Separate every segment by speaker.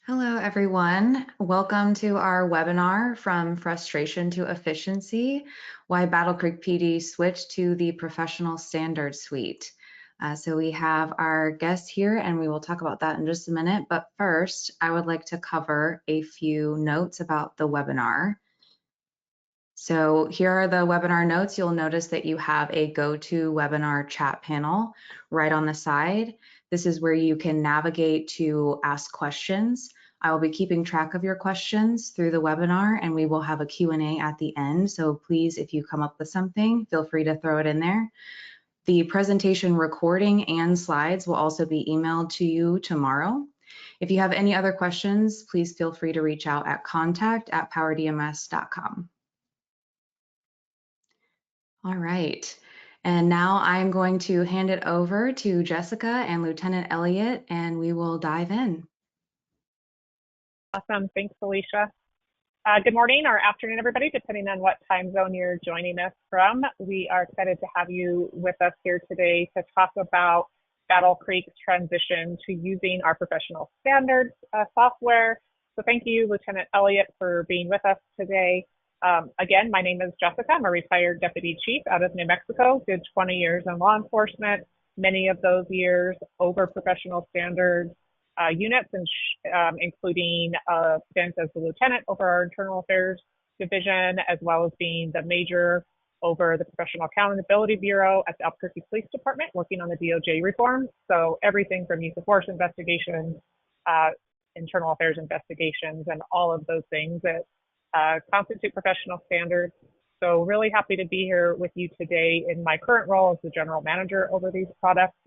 Speaker 1: Hello, everyone. Welcome to our webinar, From Frustration to Efficiency, Why Battle Creek PD Switched to the Professional Standards Suite. So we have our guests here, and we will talk about that in just a minute. But first, I would like to cover a few notes about the webinar. So here are the webinar notes. You'll notice that you have a GoToWebinar chat panel right on the side. This is where you can navigate to ask questions. I will be keeping track of your questions through the webinar, and we will have a Q&A at the end. So please, if you come up with something, feel free to throw it in there. The presentation recording and slides will also be emailed to you tomorrow. If you have any other questions, please feel free to reach out at contact@powerdms.com. All right. And now I'm going to hand it over to Jessica and Lieutenant Elliott, and we will dive in.
Speaker 2: Awesome. Thanks, Felicia. Good morning or afternoon, everybody, depending on what time zone you're joining us from. We are excited to have you with us here today to talk about Battle Creek's transition to using our professional standards software. So thank you, Lieutenant Elliott, for being with us today. Again, my name is Jessica. I'm a retired deputy chief out of New Mexico, did 20 years in law enforcement, many of those years over professional standards units, and including a stint as the lieutenant over our internal affairs division, as well as being the major over the Professional Accountability Bureau at the Albuquerque Police Department, working on the DOJ reform. So everything from use of force investigations, internal affairs investigations, and all of those things that constitute professional standards. So really happy to be here with you today in my current role as the general manager over these products,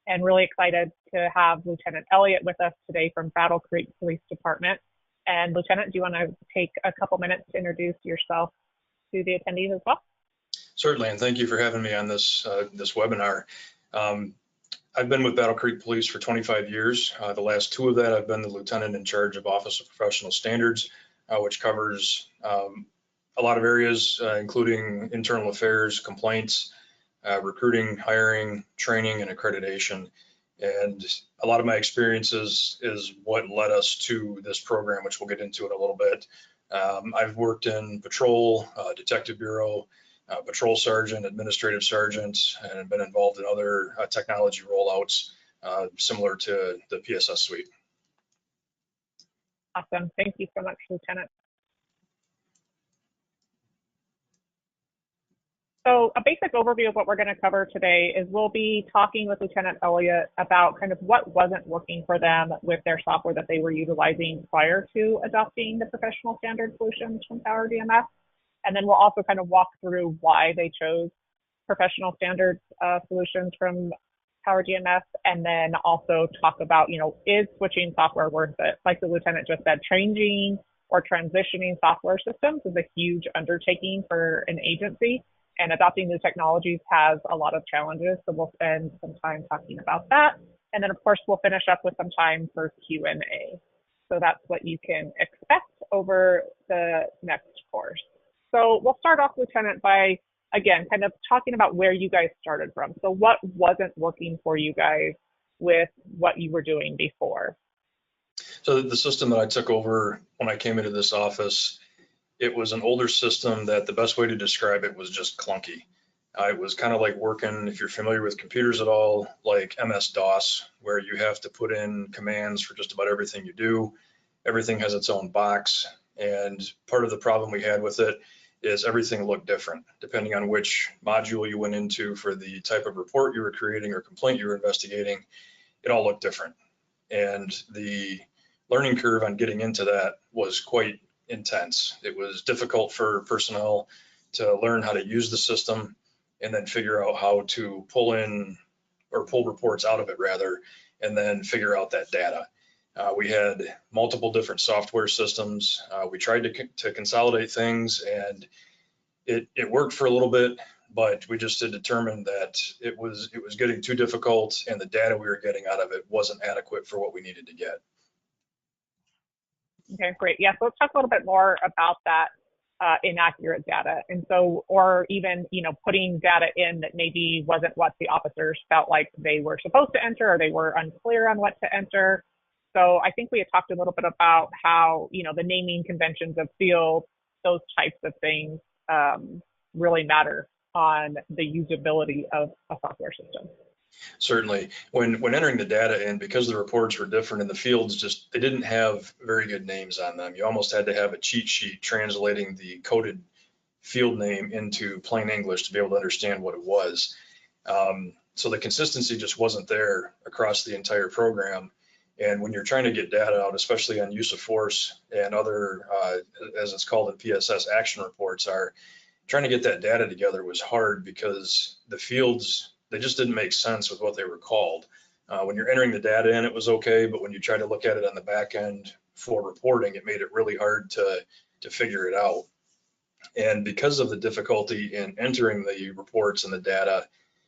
Speaker 2: and really excited to have Lieutenant Elliott with us today from Battle Creek Police Department. And Lieutenant, do you want to take a couple minutes to introduce yourself to the attendees as well?
Speaker 3: Certainly, and thank you for having me on this webinar. I've been with Battle Creek Police for 25 years. The last 2 of that, I've been the lieutenant in charge of Office of Professional Standards, which covers a lot of areas, including internal affairs, complaints, recruiting, hiring, training, and accreditation. And a lot of my experiences is what led us to this program, which we'll get into in a little bit. I've worked in patrol, detective bureau, patrol sergeant, administrative sergeant, and been involved in other technology rollouts similar to the PSS suite.
Speaker 2: Awesome. Thank you so much, Lieutenant. So a basic overview of what we're going to cover today is we'll be talking with Lieutenant Elliott about kind of what wasn't working for them with their software that they were utilizing prior to adopting the professional standard solutions from PowerDMS. And then we'll also kind of walk through why they chose professional standards solutions from PowerDMS, and then also talk about, is switching software worth it? Like the Lieutenant just said, changing or transitioning software systems is a huge undertaking for an agency. And adopting new technologies has a lot of challenges, so we'll spend some time talking about that. And then, of course, we'll finish up with some time for Q&A. So that's what you can expect over the next course. So we'll start off, Lieutenant, by, again, kind of talking about where you guys started from. So what wasn't working for you guys with what you were doing before?
Speaker 3: So the system that I took over when I came into this office, it was an older system that the best way to describe it was just clunky. It was kind of like working, if you're familiar with computers at all, like MS-DOS, where you have to put in commands for just about everything you do. Everything has its own box. And part of the problem we had with it is everything looked different, depending on which module you went into for the type of report you were creating or complaint you were investigating. It all looked different. And the learning curve on getting into that was quite intense. It was difficult for personnel to learn how to use the system and then figure out how to pull in or pull reports out of it rather, and then figure out that data. We had multiple different software systems. We tried to consolidate things, and it worked for a little bit, but we just had determined that it was getting too difficult, and the data we were getting out of it wasn't adequate for what we needed to get.
Speaker 2: Okay, great. Yeah, so let's talk a little bit more about that inaccurate data. And so, or even, putting data in that maybe wasn't what the officers felt like they were supposed to enter, or they were unclear on what to enter. So I think we had talked a little bit about how, the naming conventions of field, those types of things really matter on the usability of a software system.
Speaker 3: Certainly, when entering the data in, because the reports were different and the fields they didn't have very good names on them. You almost had to have a cheat sheet translating the coded field name into plain English to be able to understand what it was. So the consistency just wasn't there across the entire program. And when you're trying to get data out, especially on use of force and other, as it's called in PSS, action reports, trying to get that data together was hard because the fields, they just didn't make sense with what they were called. When you're entering the data in, it was okay, but when you try to look at it on the back end for reporting, it made it really hard to figure it out. And because of the difficulty in entering the reports and the data,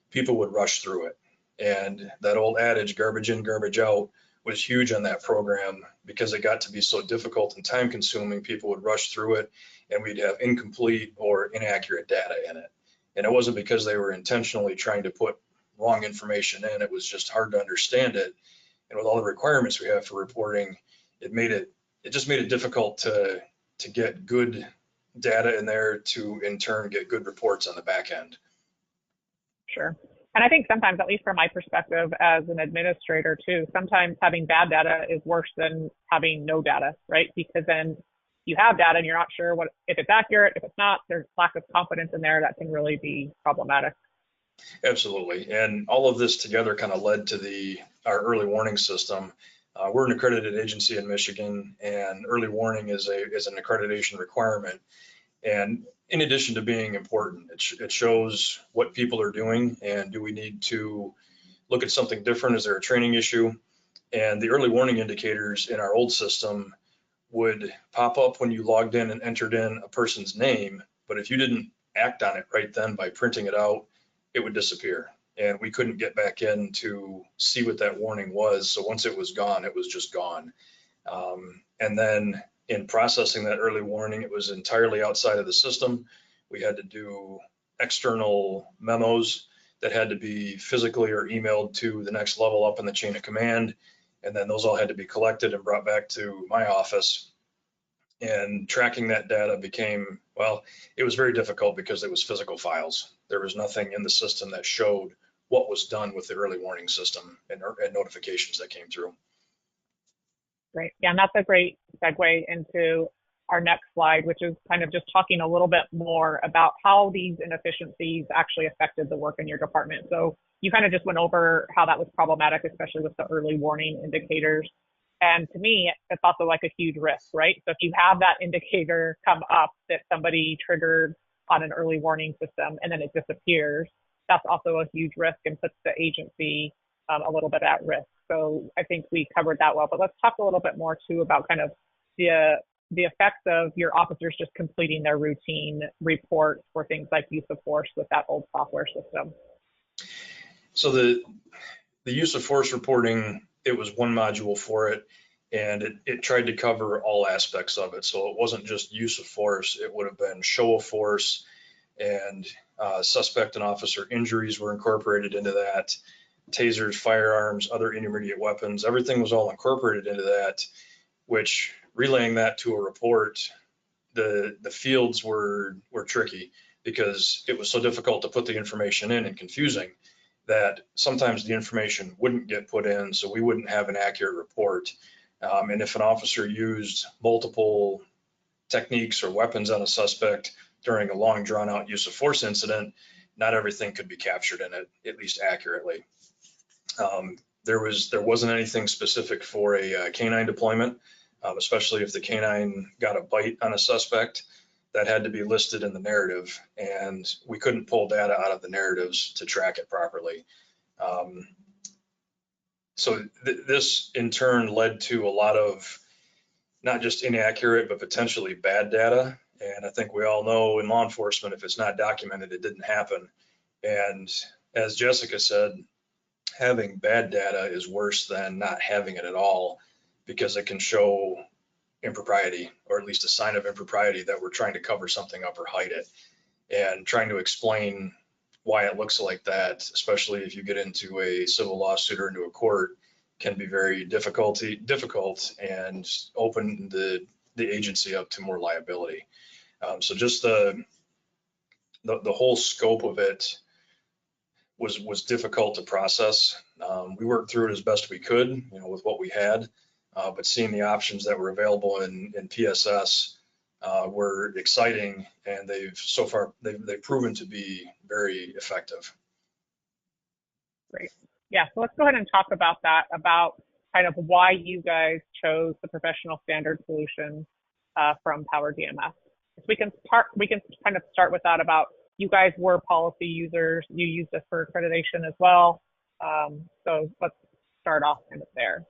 Speaker 3: people would rush through it. And that old adage, garbage in, garbage out, was huge on that program because it got to be so difficult and time consuming. People would rush through it and we'd have incomplete or inaccurate data in it. And it wasn't because they were intentionally trying to put wrong information in, it was just hard to understand it. And with all the requirements we have for reporting, it just made it difficult to get good data in there to in turn get good reports on the back end.
Speaker 2: Sure. And I think sometimes, at least from my perspective as an administrator too, sometimes having bad data is worse than having no data, right? Because then you have data and you're not sure if it's accurate, if it's not, there's lack of confidence in there that can really be problematic.
Speaker 3: Absolutely. And all of this together kind of led to our early warning system. We're an accredited agency in Michigan, and early warning is an accreditation requirement. And in addition to being important, it shows what people are doing and do we need to look at something different? Is there a training issue? And the early warning indicators in our old system would pop up when you logged in and entered in a person's name, but if you didn't act on it right then by printing it out, it would disappear. And we couldn't get back in to see what that warning was. So once it was gone, it was just gone. And then in processing that early warning, it was entirely outside of the system. We had to do external memos that had to be physically or emailed to the next level up in the chain of command. And then those all had to be collected and brought back to my office. And tracking that data became, well, it was very difficult because it was physical files. There was nothing in the system that showed what was done with the early warning system and notifications that came through.
Speaker 2: Great. Yeah, and that's a great segue into our next slide, which is kind of just talking a little bit more about how these inefficiencies actually affected the work in your department. So you kind of just went over how that was problematic, especially with the early warning indicators. And to me, it's also like a huge risk, right? So if you have that indicator come up that somebody triggered on an early warning system and then it disappears, that's also a huge risk and puts the agency a little bit at risk. So I think we covered that well, but let's talk a little bit more too about kind of the effects of your officers just completing their routine reports for things like use of force with that old software system.
Speaker 3: So the use of force reporting, it was one module for it, and it tried to cover all aspects of it. So it wasn't just use of force, it would have been show of force, and suspect and officer injuries were incorporated into that. Tasers, firearms, other intermediate weapons, everything was all incorporated into that, which relaying that to a report, the fields were tricky because it was so difficult to put the information in and confusing that sometimes the information wouldn't get put in, so we wouldn't have an accurate report. And if an officer used multiple techniques or weapons on a suspect during a long drawn out use of force incident, not everything could be captured in it, at least accurately. There wasn't anything specific for a canine deployment, especially if the canine got a bite on a suspect. That had to be listed in the narrative, and we couldn't pull data out of the narratives to track it properly. So this in turn led to a lot of not just inaccurate, but potentially bad data. And I think we all know in law enforcement, if it's not documented, it didn't happen. And as Jessica said, having bad data is worse than not having it at all, because it can show impropriety, or at least a sign of impropriety that we're trying to cover something up or hide it. And trying to explain why it looks like that, especially if you get into a civil lawsuit or into a court, can be very difficult and open the agency up to more liability. So just the whole scope of it was difficult to process. We worked through it as best we could, with what we had, but seeing the options that were available in PSS were exciting, and they've proven to be very effective.
Speaker 2: Great. Yeah, so let's go ahead and talk about that, about kind of why you guys chose the professional standard solution from PowerDMS. We can kind of start with that, about you guys were policy users, you used it for accreditation as well. So let's start off kind of there.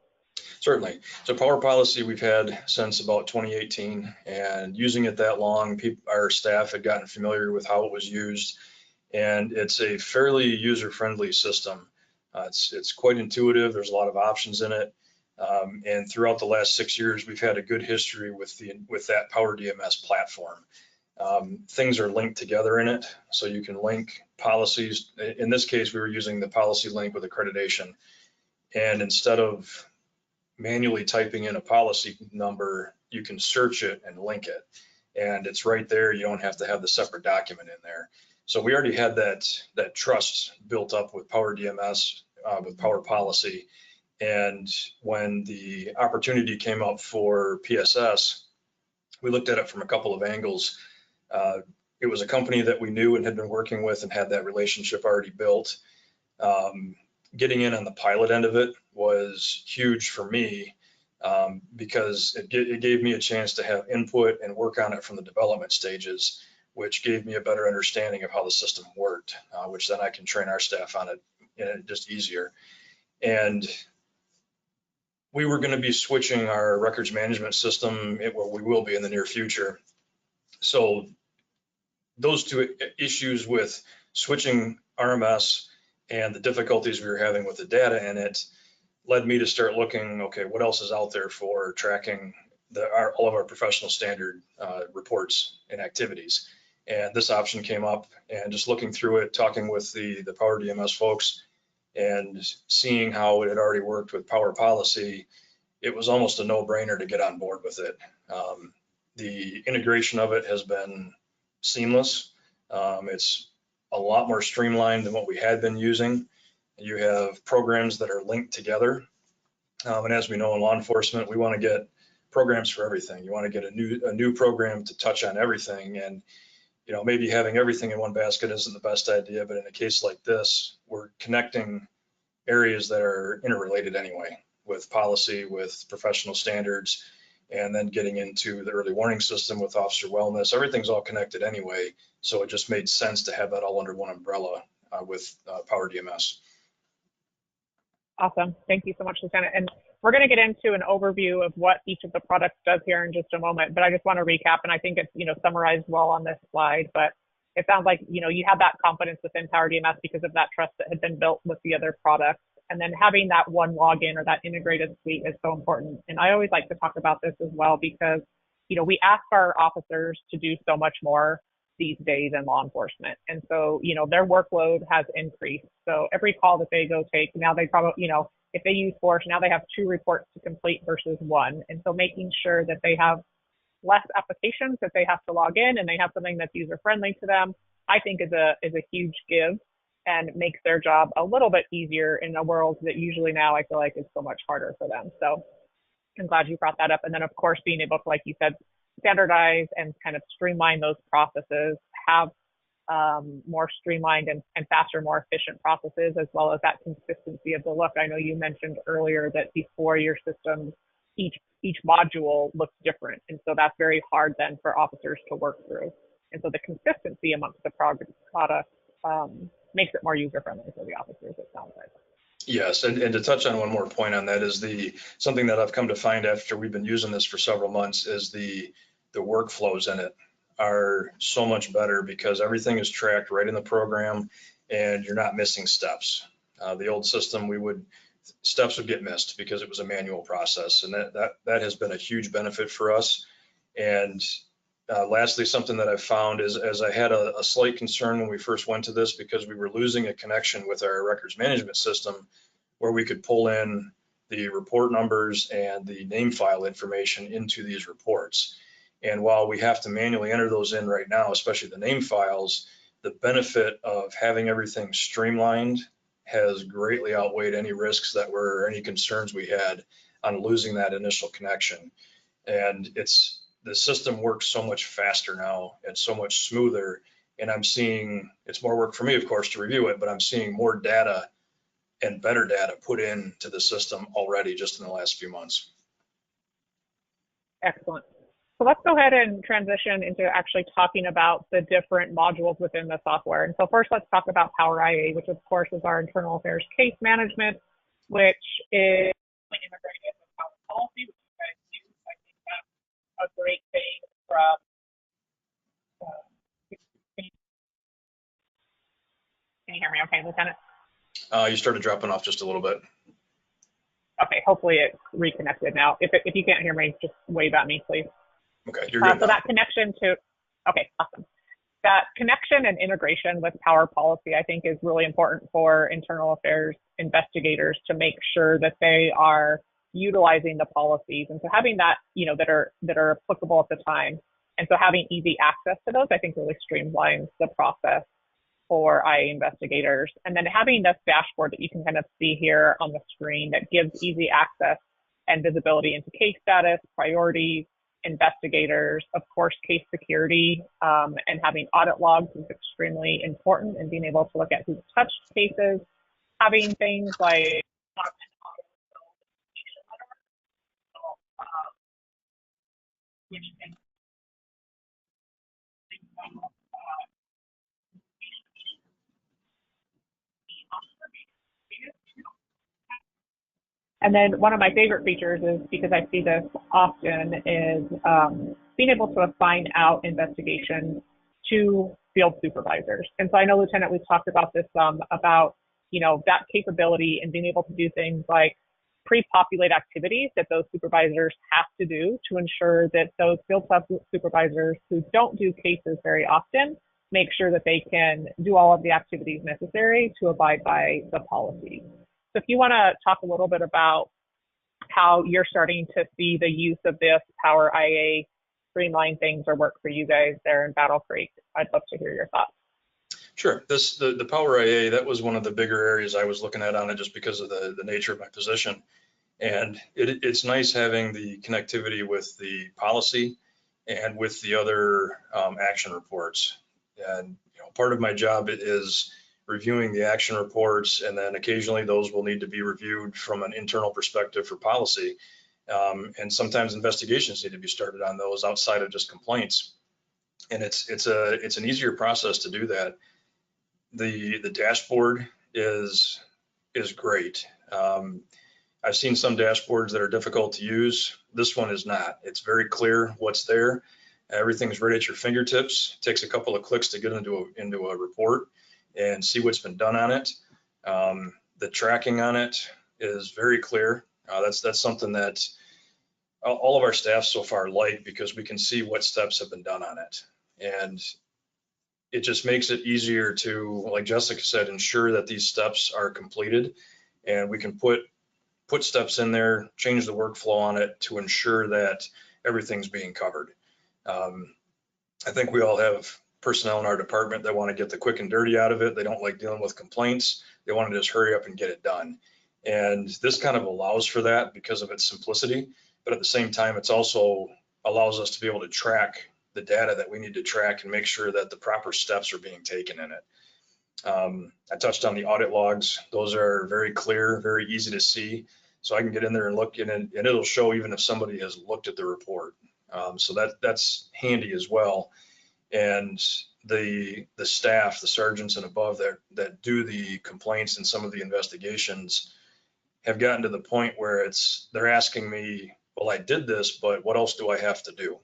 Speaker 3: Certainly. So Power Policy we've had since about 2018, and using it that long, our staff had gotten familiar with how it was used, and it's a fairly user-friendly system. It's quite intuitive. There's a lot of options in it, and throughout the last 6 years, we've had a good history with that PowerDMS platform. Things are linked together in it, so you can link policies. In this case, we were using the policy link with accreditation, and instead of manually typing in a policy number, you can search it and link it, and it's right there. You don't have to have the separate document in there. So we already had that trust built up with PowerDMS, with Power Policy, and when the opportunity came up for PSS, we looked at it from a couple of angles. It was a company that we knew and had been working with and had that relationship already built. Getting in on the pilot end of it was huge for me, because it gave me a chance to have input and work on it from the development stages, which gave me a better understanding of how the system worked, which then I can train our staff on it just easier. And we were going to be switching our records management system, well, we will be in the near future. So those two issues with switching RMS and the difficulties we were having with the data in it led me to start looking, okay, what else is out there for tracking all of our professional standard reports and activities. And this option came up, and just looking through it, talking with the PowerDMS folks and seeing how it had already worked with Power Policy, it was almost a no-brainer to get on board with it. The integration of it has been seamless. It's a lot more streamlined than what we had been using. You have programs that are linked together. And as we know in law enforcement, we want to get programs for everything. You want to get a new program to touch on everything. And maybe having everything in one basket isn't the best idea, but in a case like this, we're connecting areas that are interrelated anyway, with policy, with professional standards, and then getting into the early warning system with officer wellness. Everything's all connected anyway, so it just made sense to have that all under one umbrella with PowerDMS.
Speaker 2: Awesome. Thank you so much, Lieutenant. And we're going to get into an overview of what each of the products does here in just a moment, but I just want to recap, and I think it's summarized well on this slide, but it sounds like you had that confidence within PowerDMS because of that trust that had been built with the other products. And then having that one login or that integrated suite is so important. And I always like to talk about this as well, because we ask our officers to do so much more these days in law enforcement. And so, their workload has increased. So every call that they go take, now they probably, if they use Force, now they have 2 reports to complete versus 1. And so making sure that they have less applications that they have to log in and they have something that's user friendly to them, I think is a huge give and makes their job a little bit easier in a world that usually now I feel like is so much harder for them. So I'm glad you brought that up. And then of course, being able to, like you said, standardize and kind of streamline those processes, have more streamlined and faster, more efficient processes, as well as that consistency of the look. I know you mentioned earlier that before your systems, each module looks different. And so that's very hard then for officers to work through. And so the consistency amongst the products makes it more user-friendly for the officers, it sounds like.
Speaker 3: Yes, and to touch on one more point on that is something that I've come to find after we've been using this for several months is the workflows in it are so much better because everything is tracked right in the program and you're not missing steps. The old system, steps would get missed because it was a manual process, and that has been a huge benefit for us. And lastly, something that I've found is, as I had a slight concern when we first went to this, because we were losing a connection with our records management system where we could pull in the report numbers and the name file information into these reports. And while we have to manually enter those in right now, especially the name files, the benefit of having everything streamlined has greatly outweighed any risks that were, any concerns we had on losing that initial connection. And the system works so much faster now and so much smoother. And I'm seeing, it's more work for me, of course, to review it, but I'm seeing more data and better data put into the system already just in the last few months.
Speaker 2: Excellent. So let's go ahead and transition into actually talking about the different modules within the software. And so first, let's talk about PowerIA, which of course is our internal affairs case management, which is integrated with Power Policy, which you guys use. I think that's a great thing from can you hear me okay, Lieutenant?
Speaker 3: You started dropping off just a little bit.
Speaker 2: Okay, hopefully it's reconnected now. If you can't hear me, just wave at me, please.
Speaker 3: Okay, you're good.
Speaker 2: So that connection to, okay, awesome. That connection and integration with Power Policy, I think, is really important for internal affairs investigators to make sure that they are utilizing the policies. And so having that, that are applicable at the time. And so having easy access to those, I think, really streamlines the process for IA investigators. And then having this dashboard that you can kind of see here on the screen that gives easy access and visibility into case status, priorities, investigators, of course, case security, and having audit logs is extremely important, and being able to look at who's touched cases, having things like and then one of my favorite features is, because I see this often, is being able to assign out investigations to field supervisors. And so I know, Lieutenant, we've talked about this about, that capability and being able to do things like pre-populate activities that those supervisors have to do to ensure that those field supervisors who don't do cases very often make sure that they can do all of the activities necessary to abide by the policy. So if you want to talk a little bit about how you're starting to see the use of this PowerIA streamline things or work for you guys there in Battle Creek, I'd love to hear your thoughts.
Speaker 3: Sure. The PowerIA, that was one of the bigger areas I was looking at on it, just because of the nature of my position. And it's nice having the connectivity with the policy and with the other action reports. And part of my job is reviewing the action reports, and then occasionally those will need to be reviewed from an internal perspective for policy. And sometimes investigations need to be started on those outside of just complaints. And it's an easier process to do that. The dashboard is great. I've seen some dashboards that are difficult to use. This one is not. It's very clear what's there. Everything's right at your fingertips. It takes a couple of clicks to get into a report and see what's been done on it. The tracking on it is very clear. That's something that all of our staff so far like, because we can see what steps have been done on it. And it just makes it easier to, like Jessica said, ensure that these steps are completed, and we can put steps in there, change the workflow on it to ensure that everything's being covered. I think we all have personnel in our department that want to get the quick and dirty out of it. They don't like dealing with complaints. They want to just hurry up and get it done. And this kind of allows for that because of its simplicity, but at the same time, it's also allows us to be able to track the data that we need to track and make sure that the proper steps are being taken in it. I touched on the audit logs. Those are very clear, very easy to see. So I can get in there and look, and it'll show even if somebody has looked at the report. So that's handy as well. And the staff, the sergeants and above that do the complaints and some of the investigations have gotten to the point where they're asking me, well, I did this, but what else do I have to do?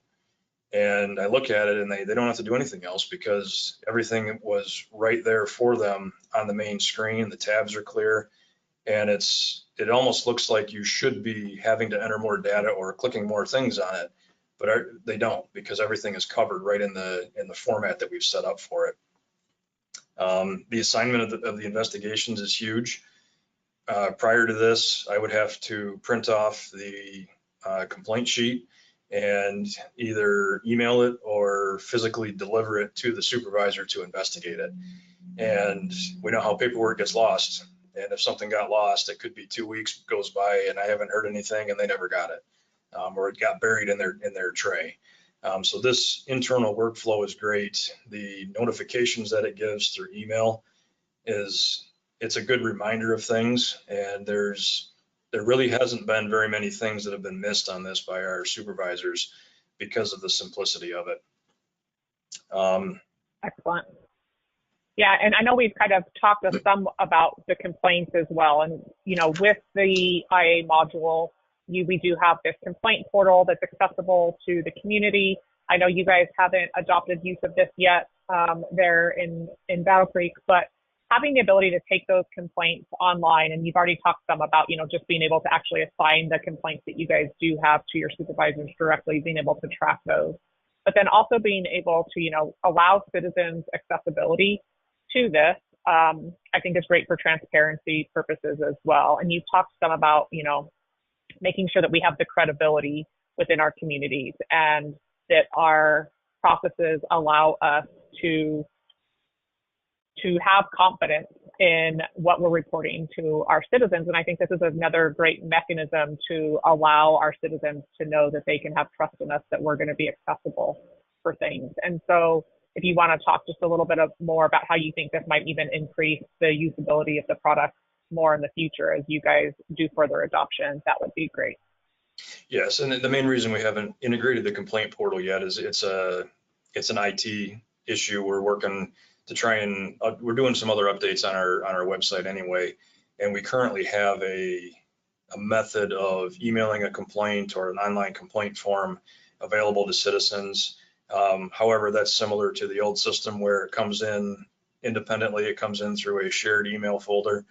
Speaker 3: And I look at it and they don't have to do anything else, because everything was right there for them on the main screen. The tabs are clear, and it almost looks like you should be having to enter more data or clicking more things on it, but they don't, because everything is covered right in the format that we've set up for it. The assignment of the investigations is huge. Prior to this, I would have to print off the complaint sheet and either email it or physically deliver it to the supervisor to investigate it. And we know how paperwork gets lost. And if something got lost, it could be 2 weeks goes by and I haven't heard anything and they never got it, or it got buried in their tray. So this internal workflow is great. The notifications that it gives through email it's a good reminder of things, and there really hasn't been very many things that have been missed on this by our supervisors because of the simplicity of it.
Speaker 2: Excellent. Yeah, and I know we've kind of talked some about the complaints as well. And, you know, with the IA module, we do have this complaint portal that's accessible to the community. I know you guys haven't adopted use of this yet there in Battle Creek, but having the ability to take those complaints online, and you've already talked some about, you know, just being able to actually assign the complaints that you guys do have to your supervisors directly, being able to track those, but then also being able to, you know, allow citizens accessibility to this, I think is great for transparency purposes as well. And you've talked some about, you know, making sure that we have the credibility within our communities and that our processes allow us to have confidence in what we're reporting to our citizens. And I think this is another great mechanism to allow our citizens to know that they can have trust in us, that we're going to be accessible for things. And so if you want to talk just a little bit more about how you think this might even increase the usability of the product more in the future as you guys do further adoption, that would be great.
Speaker 3: Yes, and the main reason we haven't integrated the complaint portal yet is it's an IT issue. We're working to try and we're doing some other updates on our website anyway, and we currently have a method of emailing a complaint or an online complaint form available to citizens. However, that's similar to the old system where it comes in independently. It comes in through a shared email folder,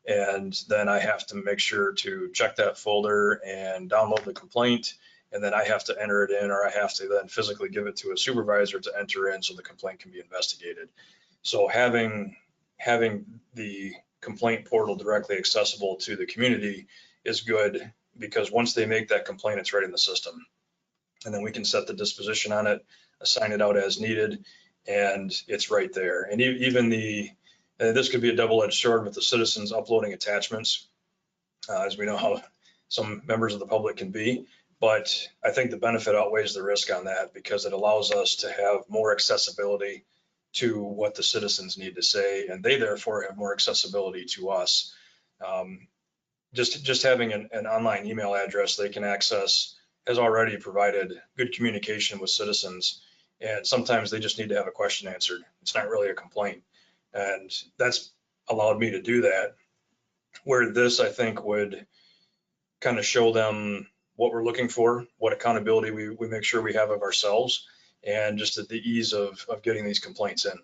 Speaker 3: and then I have to make sure to check that folder and download the complaint, and then I have to enter it in, or I have to then physically give it to a supervisor to enter in so the complaint can be investigated. So having the complaint portal directly accessible to the community is good, because once they make that complaint, it's right in the system. And then we can set the disposition on it, assign it out as needed, and it's right there. And even this could be a double-edged sword with the citizens uploading attachments, as we know how some members of the public can be. But I think the benefit outweighs the risk on that, because it allows us to have more accessibility to what the citizens need to say, and they therefore have more accessibility to us. Just having an online email address they can access has already provided good communication with citizens, and sometimes they just need to have a question answered. It's not really a complaint, and that's allowed me to do that, where this, I think, would kind of show them what we're looking for, what accountability we make sure we have of ourselves, and just at the ease of getting these complaints in.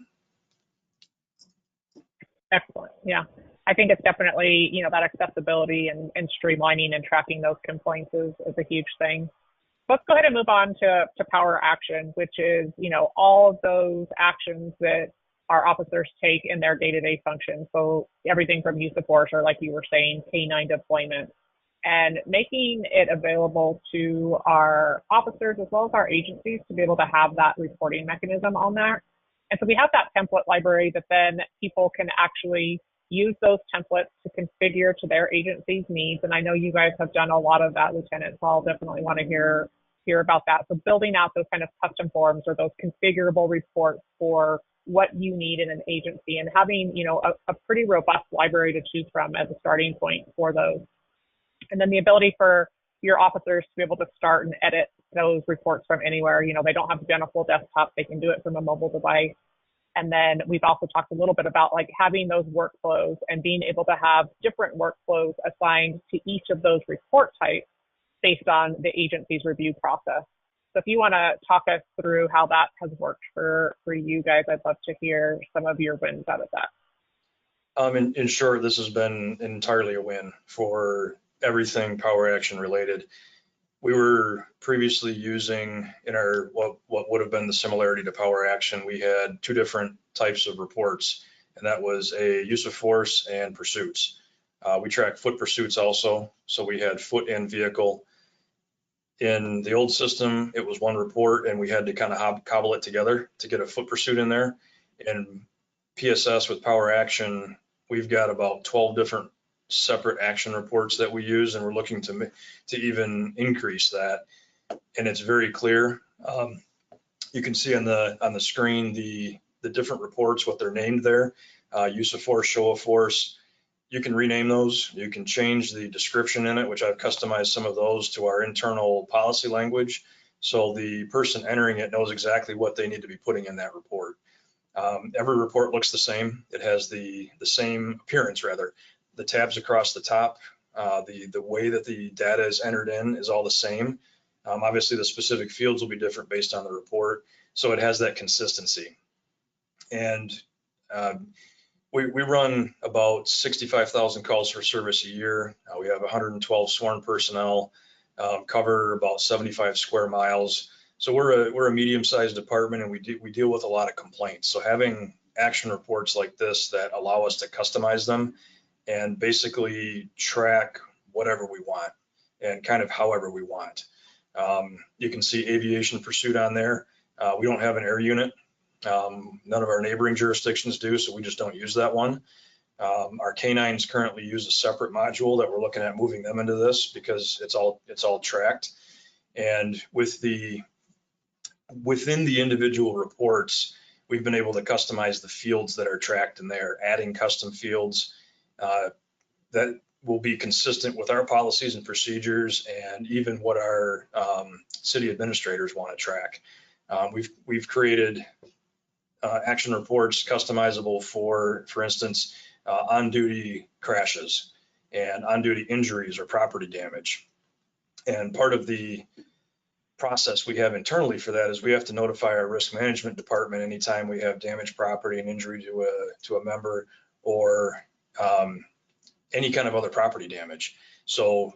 Speaker 2: Excellent. Yeah, I think it's definitely, you know, that accessibility and streamlining and tracking those complaints is a huge thing. Let's go ahead and move on to Power Action, which is, you know, all of those actions that our officers take in their day-to-day functions. So everything from use of force, or like you were saying, K9 deployment, and making it available to our officers as well as our agencies to be able to have that reporting mechanism on there. And so we have that template library that then people can actually use those templates to configure to their agency's needs. And I know you guys have done a lot of that, Lieutenant, so I'll definitely want to hear about that. So building out those kind of custom forms or those configurable reports for what you need in an agency, and having, you know, a pretty robust library to choose from as a starting point for those. And then the ability for your officers to be able to start and edit those reports from anywhere. You know, they don't have to be on a full desktop, they can do it from a mobile device. And then we've also talked a little bit about like having those workflows and being able to have different workflows assigned to each of those report types based on the agency's review process. So if you want to talk us through how that has worked for you guys, I'd love to hear some of your wins out of that.
Speaker 3: In short, this has been entirely a win for everything Power Action related. We were previously using in our what would have been the similarity to Power Action, we had two different types of reports, and that was a use of force and pursuits. We track foot pursuits also. So we had foot and vehicle. In the old system, it was one report and we had to kind of cobble it together to get a foot pursuit in there. And PSS with Power Action, we've got about 12 different separate action reports that we use, and we're looking to even increase that. And it's very clear. You can see on the screen the different reports, what they're named there. Use of force, show of force. You can rename those. You can change the description in it, which I've customized some of those to our internal policy language. So the person entering it knows exactly what they need to be putting in that report. Every report looks the same. It has the same appearance, rather. The tabs across the top, the way that the data is entered in is all the same. Obviously, the specific fields will be different based on the report. So it has that consistency. And we run about 65,000 calls for service a year. We have 112 sworn personnel, cover about 75 square miles. So we're a medium-sized department, and we deal with a lot of complaints. So having action reports like this that allow us to customize them and basically track whatever we want and kind of however we want. You can see aviation pursuit on there. We don't have an air unit. None of our neighboring jurisdictions do, so we just don't use that one. Our canines currently use a separate module that we're looking at moving them into this because it's all tracked. And within the individual reports, we've been able to customize the fields that are tracked in there, adding custom fields that will be consistent with our policies and procedures and even what our city administrators want to track. We've created action reports customizable for instance, on-duty crashes and on-duty injuries or property damage. And part of the process we have internally for that is we have to notify our risk management department anytime we have damaged property and injury to a member or any kind of other property damage. So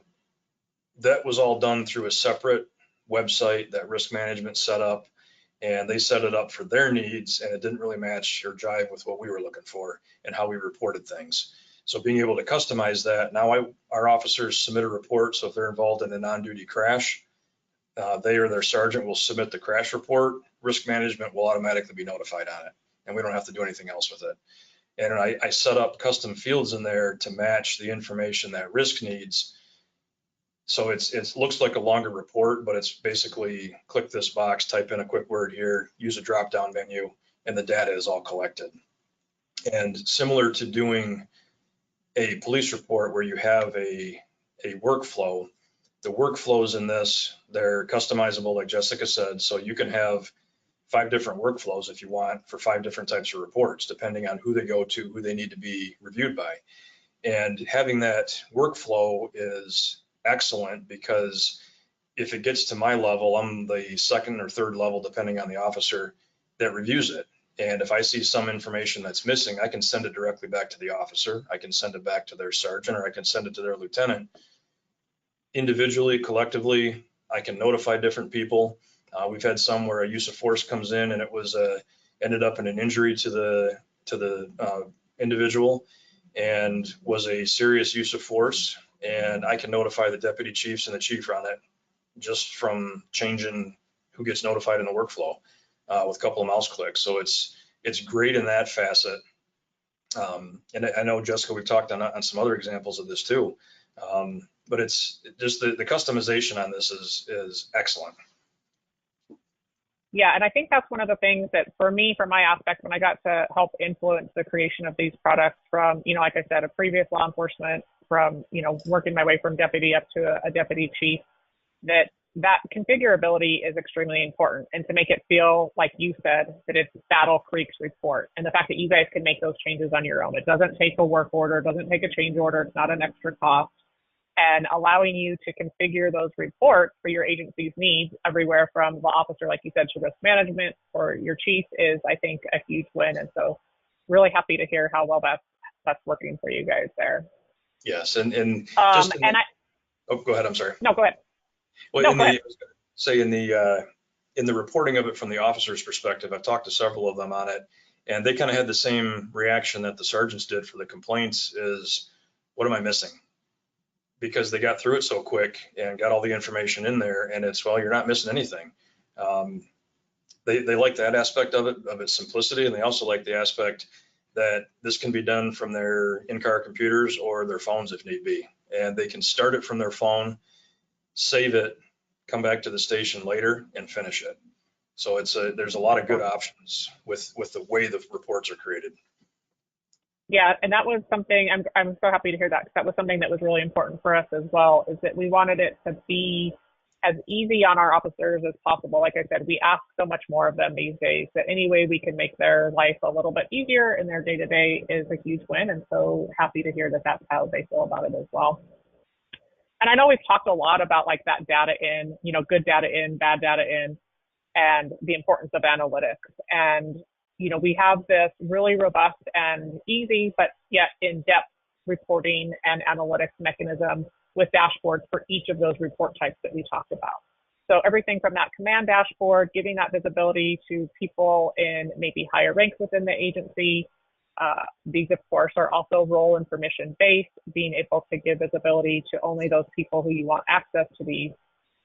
Speaker 3: that was all done through a separate website that risk management set up, and they set it up for their needs, and it didn't really match or jive with what we were looking for and how we reported things. So being able to customize that, now our officers submit a report. So if they're involved in a non-duty crash, they or their sergeant will submit the crash report. Risk management will automatically be notified on it, and we don't have to do anything else with it. And I set up custom fields in there to match the information that risk needs. So it looks like a longer report, but it's basically click this box, type in a quick word here, use a drop-down menu, and the data is all collected. And similar to doing a police report where you have a workflow, the workflows in this, they're customizable, like Jessica said, so you can have 5 different workflows if you want for 5 different types of reports, depending on who they go to, who they need to be reviewed by. And having that workflow is excellent because if it gets to my level, I'm the second or third level, depending on the officer that reviews it. And if I see some information that's missing, I can send it directly back to the officer. I can send it back to their sergeant, or I can send it to their lieutenant. Individually, collectively, I can notify different people. We've had some where a use of force comes in and it was ended up in an injury to the individual and was a serious use of force. And I can notify the deputy chiefs and the chief on it just from changing who gets notified in the workflow with a couple of mouse clicks. So it's great in that facet. And I know, Jessica, we've talked on some other examples of this too. But it's just the customization on this is excellent.
Speaker 2: Yeah, and I think that's one of the things that for me, from my aspect, when I got to help influence the creation of these products from, like I said, a previous law enforcement, from, working my way from deputy up to a deputy chief, that configurability is extremely important. And to make it feel, like you said, that it's Battle Creek's report, and the fact that you guys can make those changes on your own. It doesn't take a work order, it doesn't take a change order, it's not an extra cost. And allowing you to configure those reports for your agency's needs, everywhere from the officer, like you said, to risk management or your chief, is, I think, a huge win. And so really happy to hear how well that's working for you guys there.
Speaker 3: Yes, and just go ahead. I'm sorry.
Speaker 2: No, go ahead.
Speaker 3: Well,
Speaker 2: go ahead.
Speaker 3: I was going to say in the reporting of it from the officer's perspective, I've talked to several of them on it, and they kind of had the same reaction that the sergeants did for the complaints. Is what am I missing? Because they got through it so quick and got all the information in there, and it's, well, you're not missing anything. They like that aspect of it, of its simplicity, and they also like the aspect that this can be done from their in-car computers or their phones if need be. And they can start it from their phone, save it, come back to the station later and finish it. So there's a lot of good options with the way the reports are created.
Speaker 2: Yeah, and that was something, I'm so happy to hear that, because that was something that was really important for us as well, is that we wanted it to be as easy on our officers as possible. Like I said, we ask so much more of them these days that any way we can make their life a little bit easier in their day-to-day is a huge win. And so happy to hear that that's how they feel about it as well. And I know we've talked a lot about like that data in, good data in, bad data in, and the importance of analytics. And, we have this really robust and easy, but yet in-depth reporting and analytics mechanism with dashboards for each of those report types that we talked about. So everything from that command dashboard, giving that visibility to people in maybe higher ranks within the agency. These, of course, are also role and permission based, being able to give visibility to only those people who you want access to these.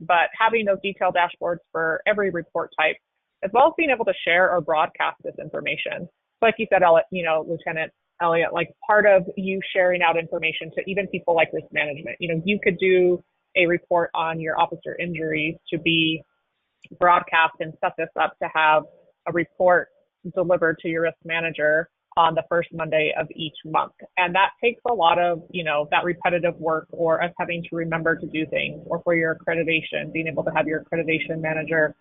Speaker 2: But having those detailed dashboards for every report type, as well as being able to share or broadcast this information. Like you said, Lieutenant Elliott, like part of you sharing out information to even people like risk management. You could do a report on your officer injuries to be broadcast and set this up to have a report delivered to your risk manager on the first Monday of each month. And that takes a lot of, that repetitive work, or us having to remember to do things, or for your accreditation, being able to have your accreditation manager,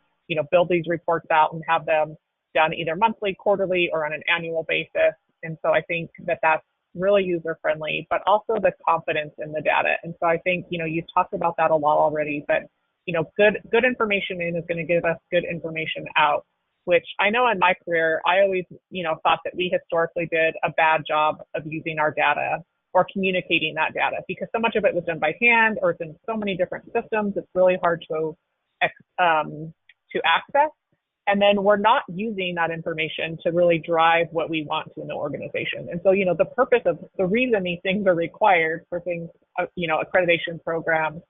Speaker 2: build these reports out and have them done either monthly, quarterly, or on an annual basis. And so I think that that's really user friendly, but also the confidence in the data. And so I think, you've talked about that a lot already, but, good information in is going to give us good information out, which I know in my career, I always, thought that we historically did a bad job of using our data or communicating that data, because so much of it was done by hand, or it's in so many different systems. It's really hard to access. And then we're not using that information to really drive what we want to in the organization. And so, the purpose of the reason these things are required for things, accreditation programs,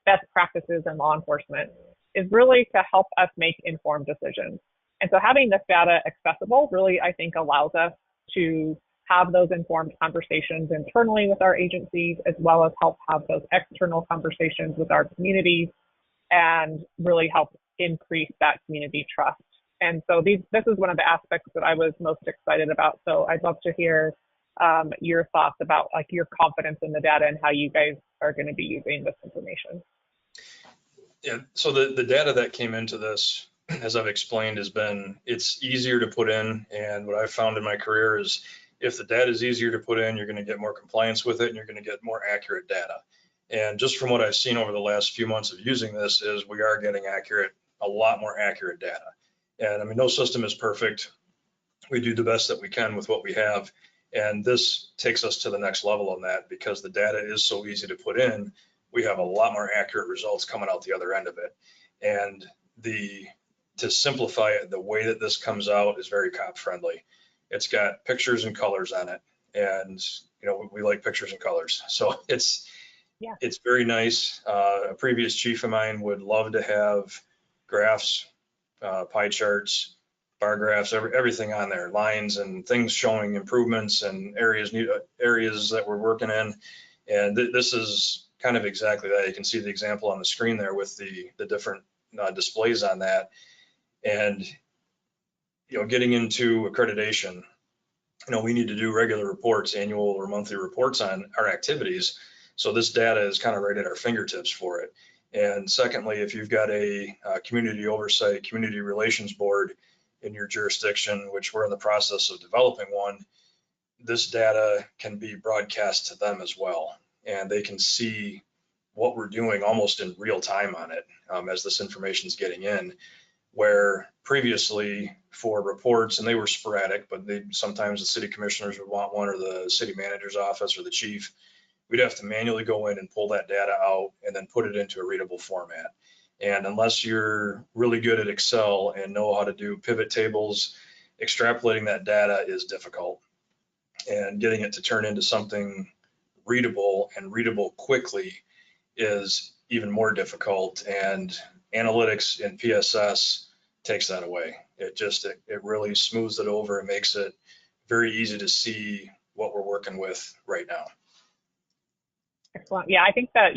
Speaker 2: best practices in law enforcement, is really to help us make informed decisions. And so having this data accessible really, I think, allows us to have those informed conversations internally with our agencies, as well as help have those external conversations with our communities, and really help increase that community trust. And so this is one of the aspects that I was most excited about. So I'd love to hear your thoughts about like your confidence in the data and how you guys are going to be using this information.
Speaker 3: Yeah, so the data that came into this, as I've explained, it's easier to put in. And what I've found in my career is if the data is easier to put in, you're going to get more compliance with it, and you're going to get more accurate data. And just from what I've seen over the last few months of using this is we are getting a lot more accurate data. And I mean, no system is perfect. We do the best that we can with what we have. And this takes us to the next level on that, because the data is so easy to put in. We have a lot more accurate results coming out the other end of it. And to simplify it, the way that this comes out is very cop friendly. It's got pictures and colors on it. And, we like pictures and colors. So it's very nice. A previous chief of mine would love to have graphs, pie charts, bar graphs, everything on there, lines and things showing improvements and areas that we're working in. And this is kind of exactly that. You can see the example on the screen there with the different displays on that. And, getting into accreditation, we need to do regular reports, annual or monthly reports on our activities. So this data is kind of right at our fingertips for it. And secondly, if you've got a community oversight, community relations board in your jurisdiction, which we're in the process of developing one, this data can be broadcast to them as well. And they can see what we're doing almost in real time on it as this information is getting in, where previously for reports, and they were sporadic, but sometimes the city commissioners would want one, or the city manager's office, or the chief. We'd have to manually go in and pull that data out and then put it into a readable format. And unless you're really good at Excel and know how to do pivot tables, extrapolating that data is difficult. And getting it to turn into something readable and readable quickly is even more difficult, and analytics in PSS takes that away. It really smooths it over and makes it very easy to see what we're working with right now.
Speaker 2: Excellent. Yeah, I think that,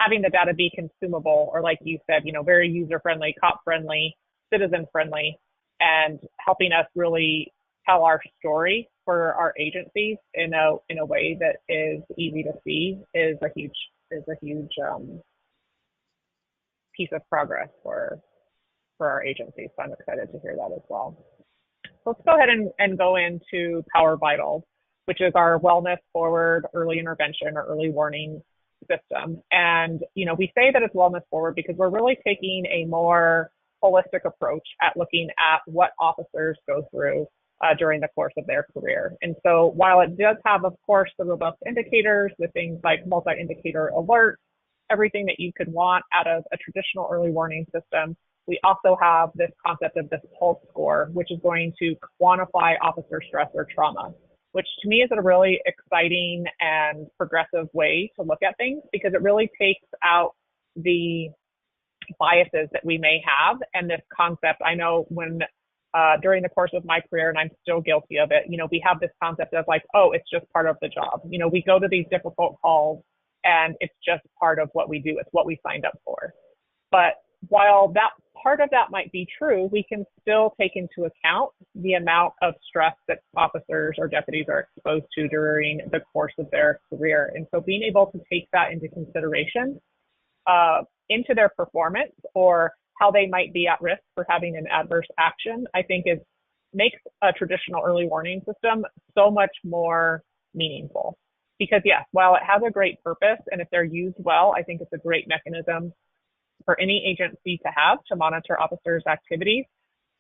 Speaker 2: having the data be consumable, or like you said, very user-friendly, cop-friendly, citizen-friendly, and helping us really tell our story for our agencies in a way that is easy to see is a huge piece of progress for our agencies. So I'm excited to hear that as well. So let's go ahead and go into Power Vitals, which is our wellness forward early intervention or early warning system. And, we say that it's wellness forward because we're really taking a more holistic approach at looking at what officers go through during the course of their career. And so while it does have, of course, the robust indicators, the things like multi-indicator alerts, everything that you could want out of a traditional early warning system, we also have this concept of this pulse score, which is going to quantify officer stress or trauma, which to me is a really exciting and progressive way to look at things, because it really takes out the biases that we may have. And this concept, I know when during the course of my career, and I'm still guilty of it, we have this concept of like, oh, it's just part of the job. We go to these difficult calls and it's just part of what we do. It's what we signed up for. But while that part of that might be true, we can still take into account the amount of stress that officers or deputies are exposed to during the course of their career. And so being able to take that into consideration into their performance or how they might be at risk for having an adverse action, I think makes a traditional early warning system so much more meaningful. Because yes, while it has a great purpose, and if they're used well, I think it's a great mechanism for any agency to have to monitor officers' activities.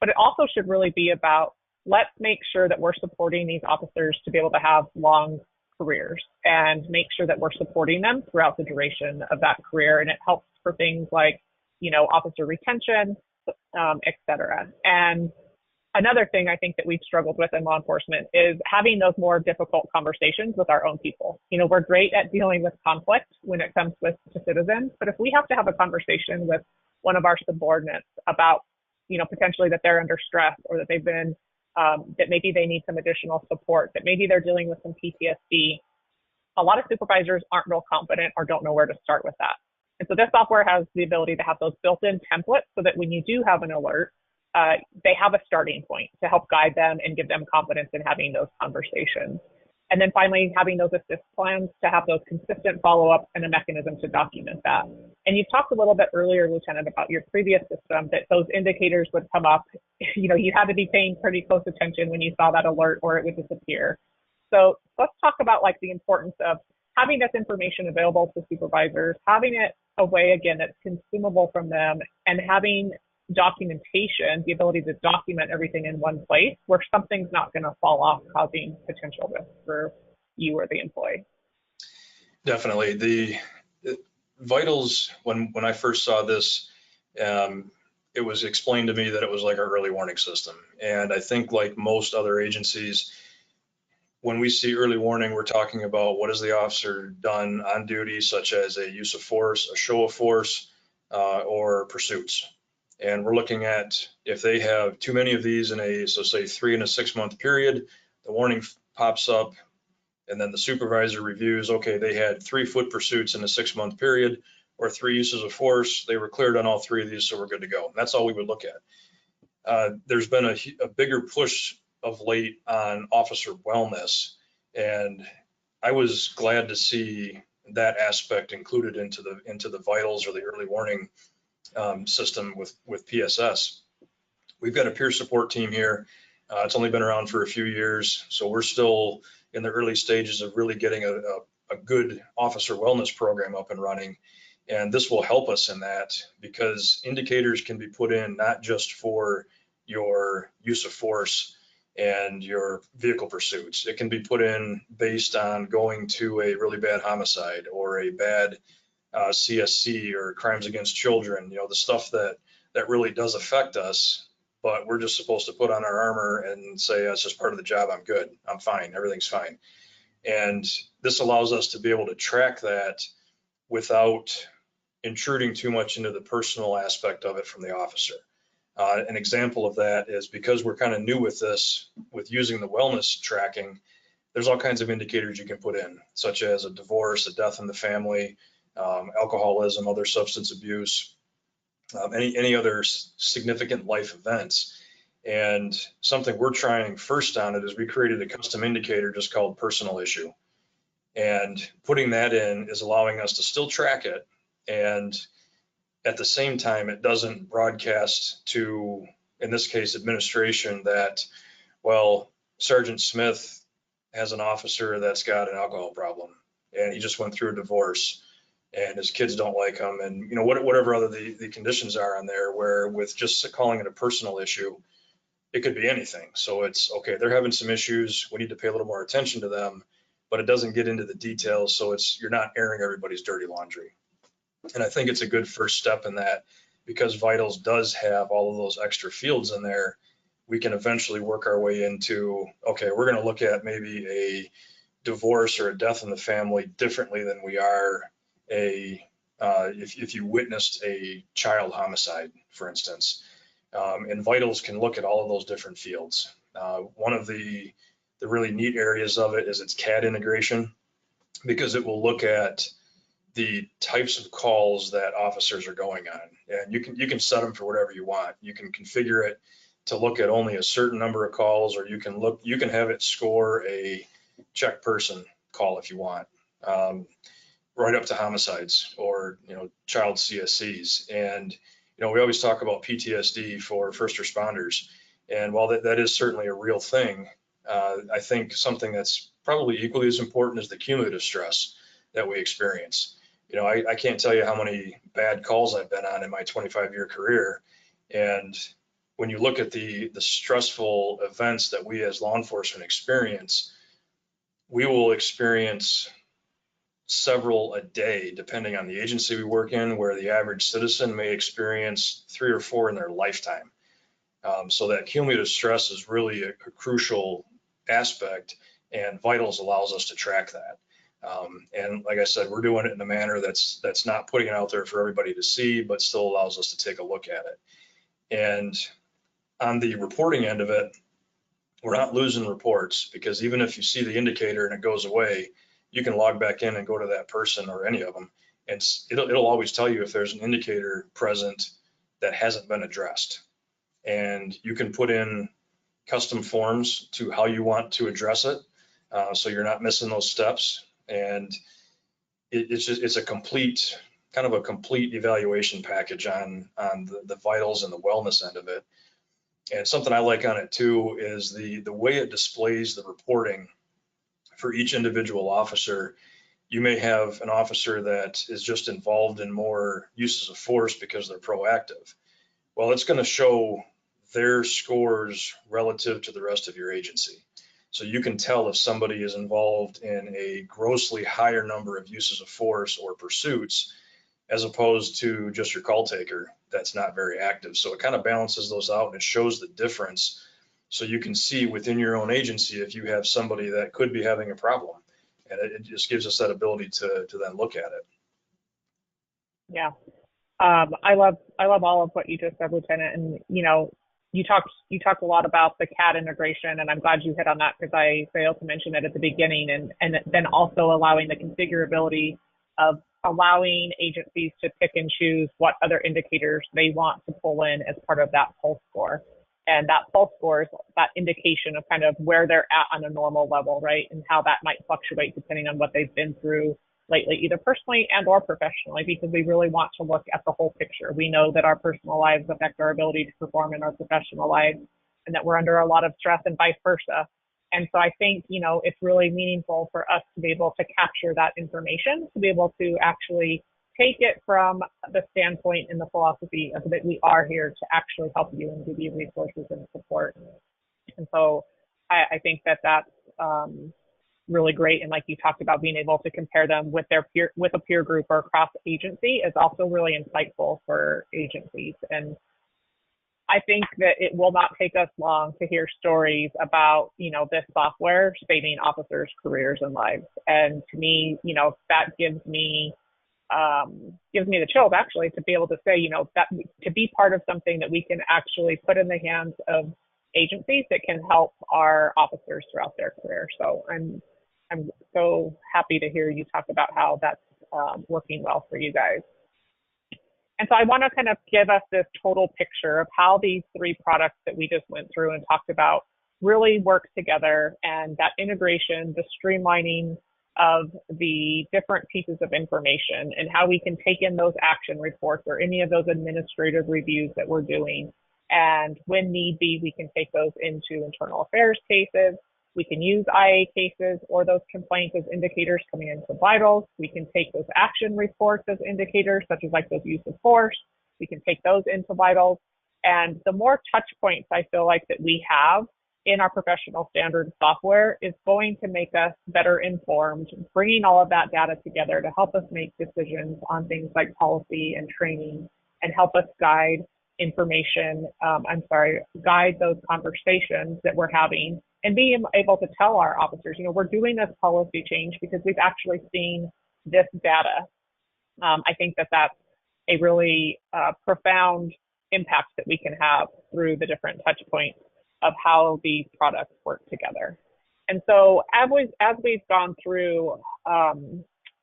Speaker 2: But it also should really be about, let's make sure that we're supporting these officers to be able to have long careers and make sure that we're supporting them throughout the duration of that career. And it helps for things like, officer retention, et cetera. And another thing I think that we've struggled with in law enforcement is having those more difficult conversations with our own people. We're great at dealing with conflict when it comes to citizens, but if we have to have a conversation with one of our subordinates about, potentially that they're under stress, or that they've been, that maybe they need some additional support, that maybe they're dealing with some PTSD, a lot of supervisors aren't real confident or don't know where to start with that. And so this software has the ability to have those built-in templates so that when you do have an alert, they have a starting point to help guide them and give them confidence in having those conversations. And then finally, having those assist plans to have those consistent follow-ups and a mechanism to document that. And you talked a little bit earlier, Lieutenant, about your previous system, that those indicators would come up. You had to be paying pretty close attention when you saw that alert, or it would disappear. So let's talk about the importance of having this information available to supervisors, having it a way, again, that's consumable from them, and having documentation, the ability to document everything in one place where something's not going to fall off, causing potential risk for you or the employee.
Speaker 3: Definitely. The vitals, when I first saw this, it was explained to me that it was like our early warning system. And I think like most other agencies, when we see early warning, we're talking about what has the officer done on duty, such as a use of force, a show of force, or pursuits. And we're looking at if they have too many of these in so say 3 and a 6 month period, the warning pops up, and then the supervisor reviews, okay, they had 3 foot pursuits in a 6 month period, or 3 uses of force. They were cleared on all 3 of these, so we're good to go. And that's all we would look at. There's been a bigger push of late on officer wellness, and I was glad to see that aspect included into the vitals or the early warning system with PSS. We've got a peer support team here. It's only been around for a few years, so we're still in the early stages of really getting a good officer wellness program up and running. And this will help us in that, because indicators can be put in not just for your use of force and your vehicle pursuits. It can be put in based on going to a really bad homicide or a bad CSC or crimes against children, the stuff that really does affect us, but we're just supposed to put on our armor and say, that's just part of the job. I'm good. I'm fine. Everything's fine. And this allows us to be able to track that without intruding too much into the personal aspect of it from the officer. An example of that is because we're kind of new with this, with using the wellness tracking, there's all kinds of indicators you can put in, such as a divorce, a death in the family, alcoholism, other substance abuse, any other significant life events. And something we're trying first on it is we created a custom indicator just called personal issue. And putting that in is allowing us to still track it. And at the same time, it doesn't broadcast to, in this case, administration that, well, Sergeant Smith has an officer that's got an alcohol problem and he just went through a divorce and his kids don't like him, and whatever other the conditions are on there, where with just calling it a personal issue, it could be anything. So it's okay, they're having some issues, we need to pay a little more attention to them, but it doesn't get into the details, so you're not airing everybody's dirty laundry. And I think it's a good first step in that, because Vitals does have all of those extra fields in there. We can eventually work our way into, okay, we're going to look at maybe a divorce or a death in the family differently than we are if you witnessed a child homicide, for instance. And Vitals can look at all of those different fields. One of the really neat areas of it is its CAD integration, because it will look at the types of calls that officers are going on, and you can set them for whatever you want. You can configure it to look at only a certain number of calls, or you can have it score a check person call if you want, right up to homicides or child CSCs. And we always talk about PTSD for first responders, and while that is certainly a real thing, I think something that's probably equally as important is the cumulative stress that we experience. I can't tell you how many bad calls I've been on in my 25-year career. And when you look at the stressful events that we as law enforcement experience, we will experience several a day, depending on the agency we work in, where the average citizen may experience 3 or 4 in their lifetime. So that cumulative stress is really a crucial aspect, and Vitals allows us to track that. And like I said, we're doing it in a manner that's not putting it out there for everybody to see, but still allows us to take a look at it. And on the reporting end of it, we're not losing reports, because even if you see the indicator and it goes away, you can log back in and go to that person or any of them, and it'll always tell you if there's an indicator present that hasn't been addressed. And you can put in custom forms to how you want to address it, so you're not missing those steps. And it's a complete evaluation package on the vitals and the wellness end of it. And something I like on it too is the way it displays the reporting for each individual officer. You may have an officer that is just involved in more uses of force because they're proactive. Well, it's going to show their scores relative to the rest of your agency. So you can tell if somebody is involved in a grossly higher number of uses of force or pursuits, as opposed to just your call taker that's not very active. So it kind of balances those out, and it shows the difference. So you can see within your own agency if you have somebody that could be having a problem, and it just gives us that ability to then look at it.
Speaker 2: Yeah. I love all of what you just said, Lieutenant. And, you talked a lot about the CAD integration, and I'm glad you hit on that, because I failed to mention it at the beginning, and then also allowing the configurability of allowing agencies to pick and choose what other indicators they want to pull in as part of that pulse score. And that pulse score is that indication of kind of where they're at on a normal level, right? And how that might fluctuate depending on what they've been through lately, either personally and or professionally, because we really want to look at the whole picture. We know that our personal lives affect our ability to perform in our professional lives, and that we're under a lot of stress and vice versa. And so I think, it's really meaningful for us to be able to capture that information, to be able to actually take it from the standpoint and the philosophy of that we are here to actually help you and give you resources and support. And so I think that that's really great. And like you talked about, being able to compare them with a peer group or cross agency is also really insightful for agencies. And I think that it will not take us long to hear stories about, this software saving officers' careers and lives. And to me, that gives me the chills actually to be able to say, that to be part of something that we can actually put in the hands of agencies that can help our officers throughout their career. So I'm so happy to hear you talk about how that's working well for you guys. And so I want to kind of give us this total picture of how these three products that we just went through and talked about really work together, and that integration, the streamlining of the different pieces of information, and how we can take in those action reports or any of those administrative reviews that we're doing. And when need be, we can take those into internal affairs cases. We can use IA cases or those complaints as indicators coming into vitals. We can take those action reports as indicators, such as like those use of force. We can take those into vitals. And the more touch points I feel like that we have in our professional standards software is going to make us better informed, bringing all of that data together to help us make decisions on things like policy and training, and help us guide guide those conversations that we're having, and being able to tell our officers, we're doing this policy change because we've actually seen this data. I think that that's a really profound impact that we can have through the different touch points of how these products work together. And so as we've gone through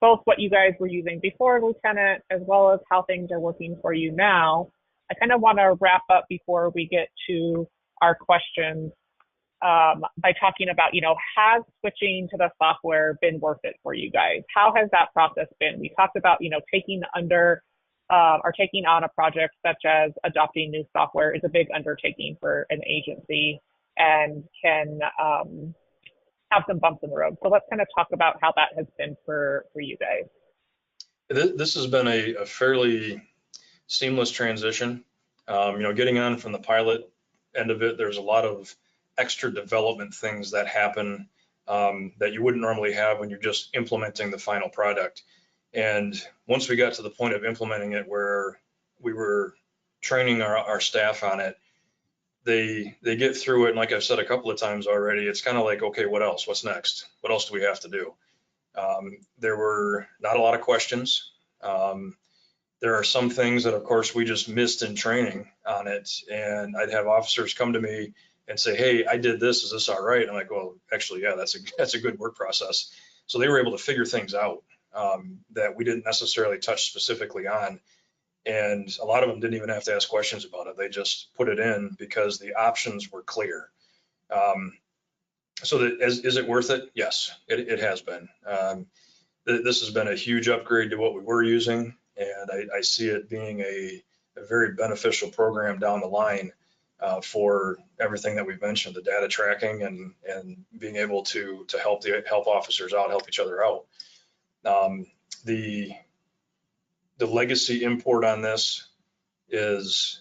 Speaker 2: both what you guys were using before, Lieutenant, as well as how things are working for you now, I kind of want to wrap up before we get to our questions by talking about, has switching to the software been worth it for you guys? How has that process been? We talked about, taking on a project such as adopting new software is a big undertaking for an agency and can have some bumps in the road. So let's kind of talk about how that has been for you guys.
Speaker 3: This has been a fairly seamless transition. Getting on from the pilot end of it, there's a lot of extra development things that happen that you wouldn't normally have when you're just implementing the final product. And once we got to the point of implementing it, where we were training our staff on it, they get through it. And like I've said a couple of times already, it's kind of like, okay, what else? What's next? What else do we have to do? There were not a lot of questions. There are some things that, of course, we just missed in training on it. And I'd have officers come to me and say, hey, I did this. Is this all right? I'm like, well, actually, yeah, that's a good work process. So they were able to figure things out that we didn't necessarily touch specifically on. And a lot of them didn't even have to ask questions about it. They just put it in because the options were clear. So is it worth it? Yes, it has been. This has been a huge upgrade to what we were using. And I see it being a very beneficial program down the line for everything that we've mentioned, the data tracking and being able to help officers out, help each other out. The legacy import on this is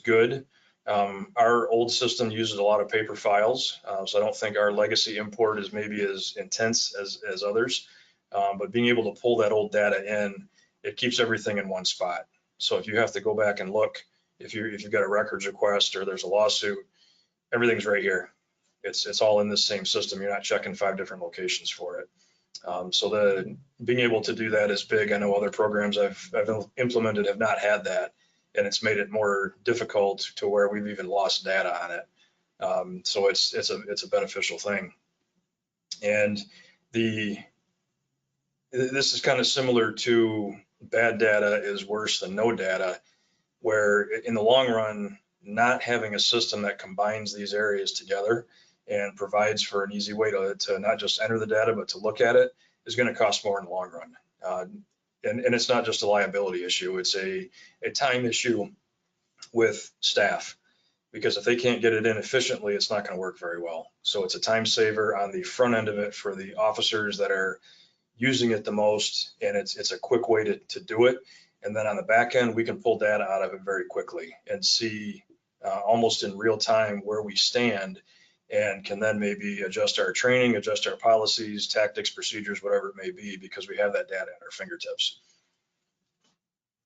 Speaker 3: good. Our old system uses a lot of paper files, so I don't think our legacy import is maybe as intense as others. But being able to pull that old data in, it keeps everything in one spot. So if you have to go back and look, if you've got a records request or there's a lawsuit, everything's right here. It's all in this same system. You're not checking 5 different locations for it. So being able to do that is big. I know other programs I've implemented have not had that, and it's made it more difficult to where we've even lost data on it. So it's a beneficial thing. And this is kind of similar to bad data is worse than no data, where in the long run, not having a system that combines these areas together and provides for an easy way to not just enter the data, but to look at it is going to cost more in the long run. And it's not just a liability issue, it's a time issue with staff, because if they can't get it in efficiently, it's not going to work very well. So it's a time saver on the front end of it for the officers that are using it the most, and it's a quick way to do it. And then on the back end, we can pull data out of it very quickly and see almost in real time where we stand, and can then maybe adjust our training, adjust our policies, tactics, procedures, whatever it may be, because we have that data at our fingertips.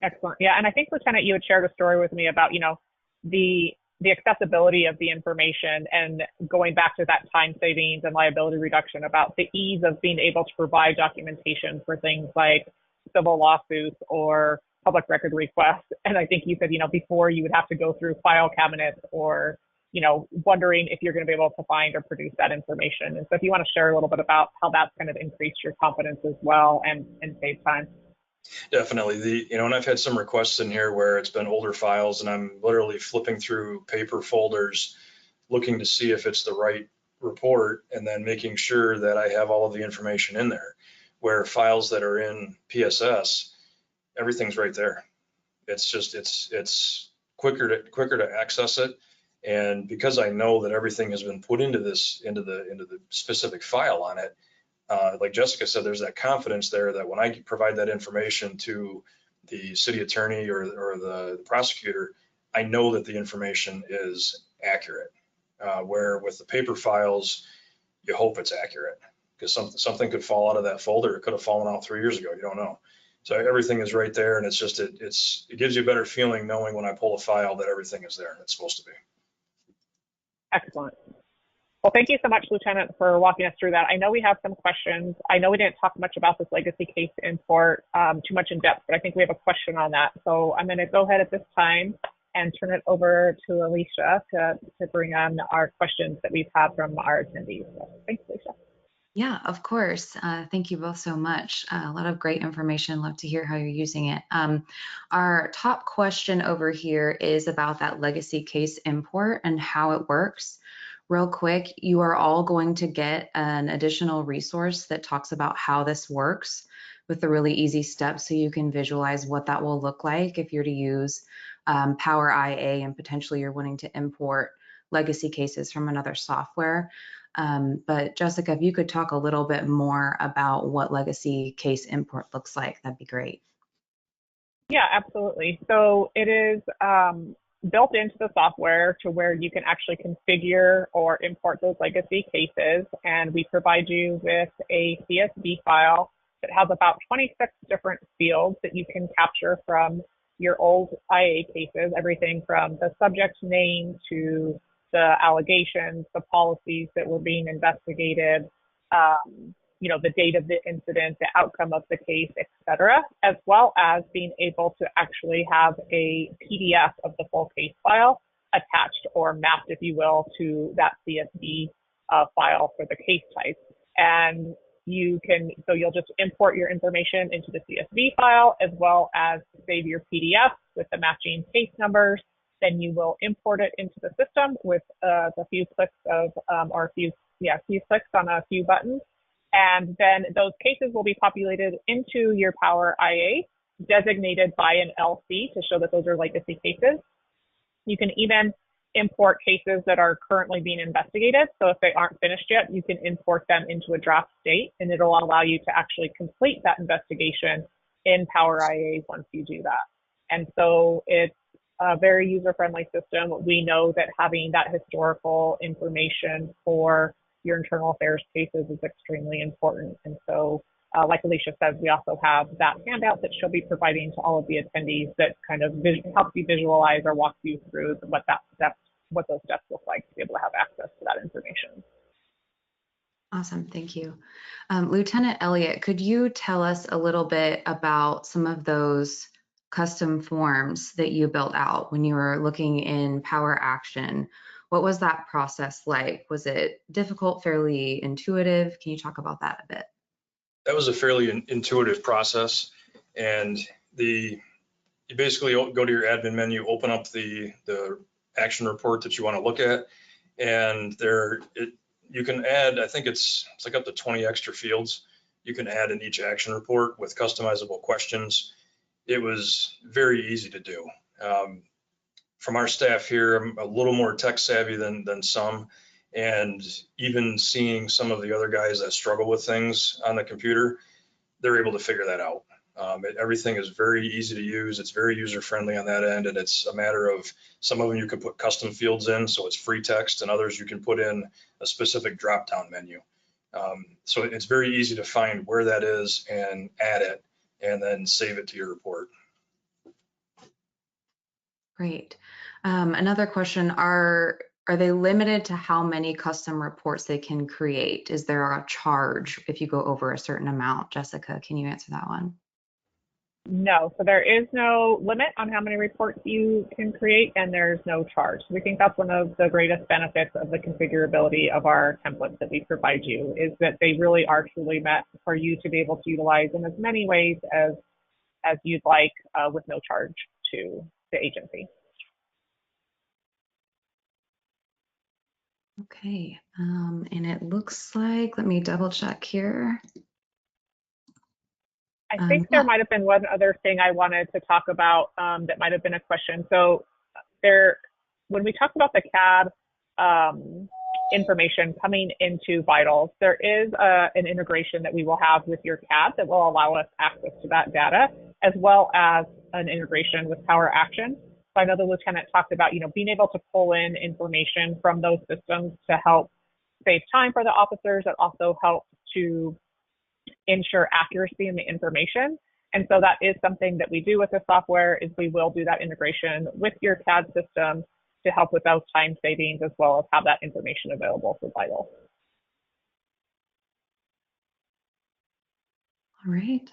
Speaker 2: Excellent. Yeah, and I think, Lieutenant, you had shared a story with me about, the the accessibility of the information, and going back to that time savings and liability reduction, about the ease of being able to provide documentation for things like civil lawsuits or public record requests. And I think you said, before you would have to go through file cabinets or, wondering if you're going to be able to find or produce that information. And so if you want to share a little bit about how that's kind of increased your confidence as well and save time.
Speaker 3: Definitely. And I've had some requests in here where it's been older files and I'm literally flipping through paper folders, looking to see if it's the right report and then making sure that I have all of the information in there. Where files that are in PSS, everything's right there. It's just, it's quicker to access it. And because I know that everything has been put into the specific file on it, like Jessica said, there's that confidence there that when I provide that information to the city attorney or the prosecutor, I know that the information is accurate. Where with the paper files, you hope it's accurate because something could fall out of that folder. It could have fallen out 3 years ago. You don't know. So everything is right there, and it's just it gives you a better feeling knowing when I pull a file that everything is there and it's supposed to be.
Speaker 2: Excellent. Well, thank you so much, Lieutenant, for walking us through that. I know we have some questions. I know we didn't talk much about this legacy case import too much in depth, but I think we have a question on that. So I'm going to go ahead at this time and turn it over to Alicia to bring on our questions that we've had from our attendees. So thanks, Alicia.
Speaker 1: Yeah, of course. Thank you both so much. A lot of great information. Love to hear how you're using it. Our top question over here is about that legacy case import and how it works. Real quick, you are all going to get an additional resource that talks about how this works with the really easy steps so you can visualize what that will look like if you're to use PowerIA and potentially you're wanting to import legacy cases from another software. But Jessica, if you could talk a little bit more about what legacy case import looks like, that'd be great.
Speaker 2: Yeah, absolutely. So it is built into the software to where you can actually configure or import those legacy cases. And we provide you with a CSV file that has about 26 different fields that you can capture from your old IA cases, everything from the subject name to the allegations, the policies that were being investigated, the date of the incident, the outcome of the case, etc., as well as being able to actually have a PDF of the full case file attached or mapped, if you will, to that CSV file for the case type. And you'll just import your information into the CSV file as well as save your PDF with the matching case numbers. Then you will import it into the system with a few clicks few clicks on a few buttons. And then those cases will be populated into your PowerIA, designated by an LC to show that those are legacy cases. You can even import cases that are currently being investigated. So if they aren't finished yet, you can import them into a draft state, and it'll allow you to actually complete that investigation in PowerIA once you do that. And so it's a very user-friendly system. We know that having that historical information for your internal affairs cases is extremely important. And so, like Alicia says, we also have that handout that she'll be providing to all of the attendees that kind of helps you visualize or walk you through what those steps look like to be able to have access to that information.
Speaker 1: Awesome, thank you. Lieutenant Elliott, could you tell us a little bit about some of those custom forms that you built out when you were looking in Power Action? What was that process like? Was it difficult, fairly intuitive? Can you talk about that a bit?
Speaker 3: That was a fairly intuitive process. And you basically go to your admin menu, open up the action report that you want to look at. And you can add, I think it's like up to 20 extra fields you can add in each action report with customizable questions. It was very easy to do. From our staff here, I'm a little more tech savvy than some, and even seeing some of the other guys that struggle with things on the computer, they're able to figure that out. Everything is very easy to use. It's very user friendly on that end, and it's a matter of some of them you can put custom fields in, so it's free text, and others you can put in a specific drop down menu. So it's very easy to find where that is and add it, and then save it to your report.
Speaker 1: Great. Another question, are they limited to how many custom reports they can create? Is there a charge if you go over a certain amount? Jessica, can you answer that one?
Speaker 2: No, so there is no limit on how many reports you can create, and there's no charge. We think that's one of the greatest benefits of the configurability of our templates that we provide you, is that they really are truly meant for you to be able to utilize in as many ways as you'd like, with no charge to the agency.
Speaker 1: Okay, and it looks like, let me double check here.
Speaker 2: I think there might have been one other thing I wanted to talk about, that might have been a question. So when we talk about the CAD information coming into Vitals, there is an integration that we will have with your CAD that will allow us access to that data, as well as an integration with Power Action. So I know the lieutenant talked about, being able to pull in information from those systems to help save time for the officers. That also helps to ensure accuracy in the information. And so that is something that we do with the software, is we will do that integration with your CAD system to help with those time savings, as well as have that information available for Vital.
Speaker 1: All right.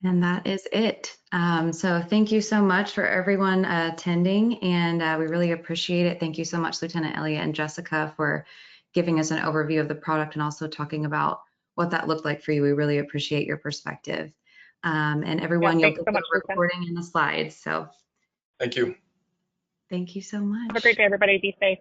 Speaker 1: And that is it. So thank you so much for everyone attending, and we really appreciate it. Thank you so much, Lieutenant Elliott and Jessica, for giving us an overview of the product and also talking about what that looked like for you. We really appreciate your perspective. And everyone, you'll get the recording and the slides. So
Speaker 3: thank you.
Speaker 1: Thank you so much.
Speaker 2: Have a great day, everybody. Be safe.